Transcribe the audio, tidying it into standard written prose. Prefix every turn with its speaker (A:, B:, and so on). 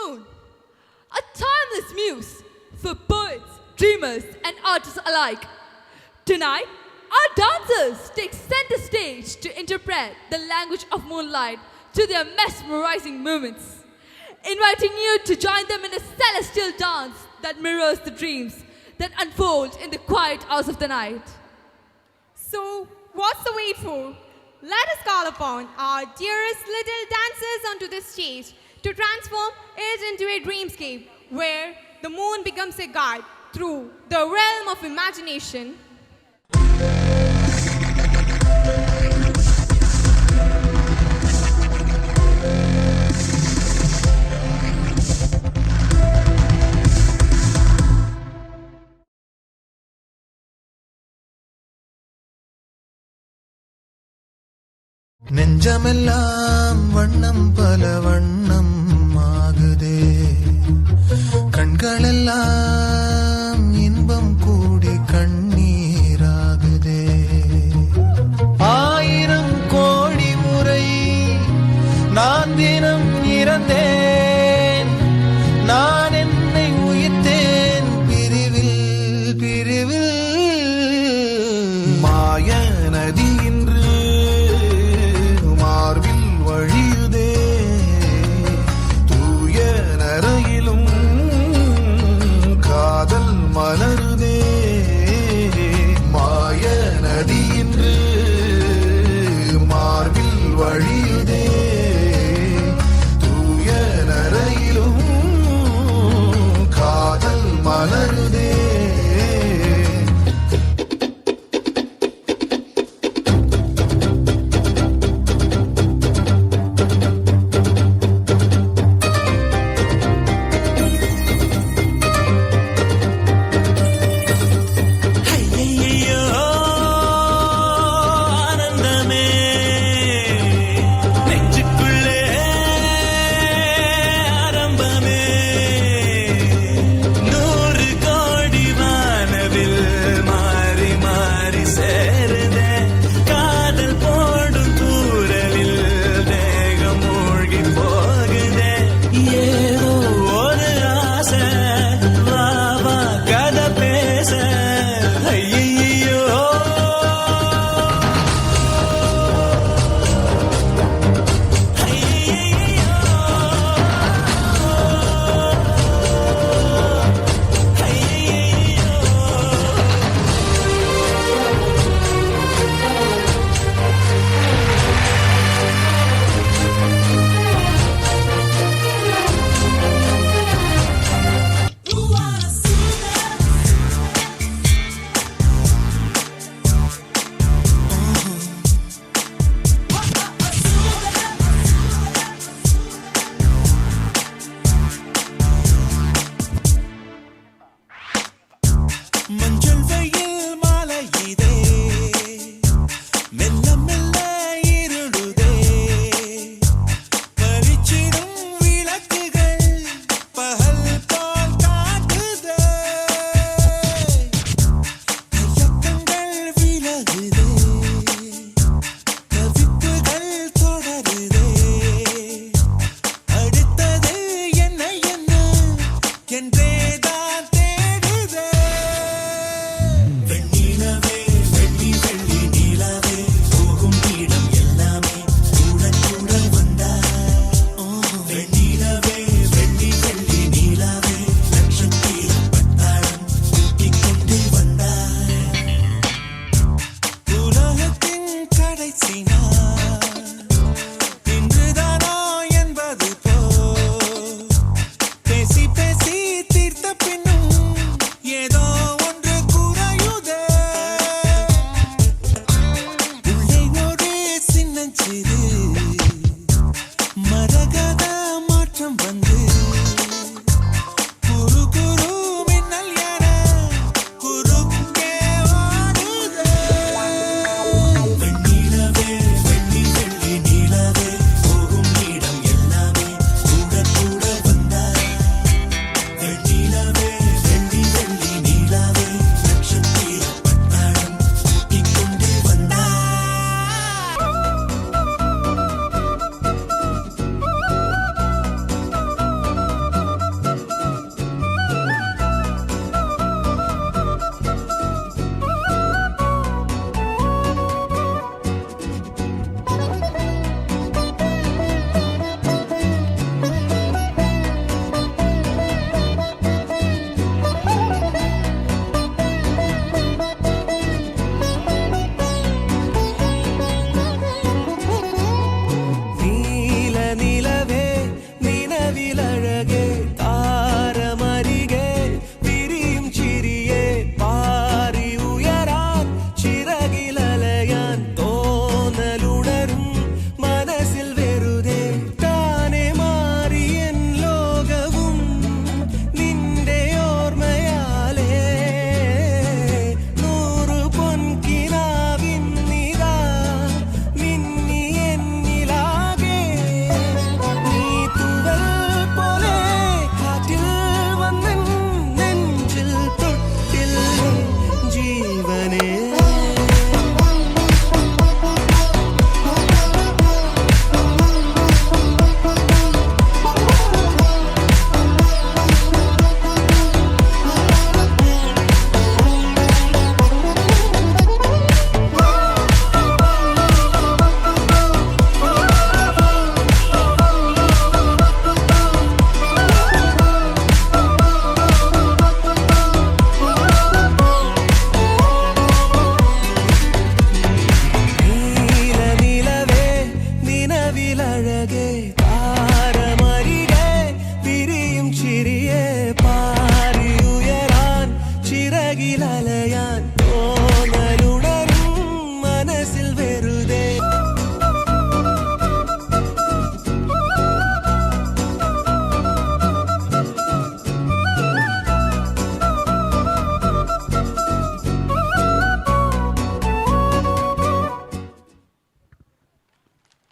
A: moon, a timeless muse for poets, dreamers, and artists alike. Tonight, our dancers take center stage to interpret the language of moonlight to their mesmerizing movements, inviting you to join them in a celestial dance that mirrors the dreams that unfold in the quiet hours of the night.
B: So, what's the wait for? Let us call upon our dearest little dancers onto the stage to transform it into a dreamscape where the moon becomes a guide through the realm of imagination.
C: நெஞ்சமெல்லாம் வண்ணம் பல வண்ணம் ஆகுதே, கண்களெல்லாம் இன்பம் கூடி கண்ணீராகுதே. 1000 கோடி முறை நான் தினம் இறந்தேன், நான்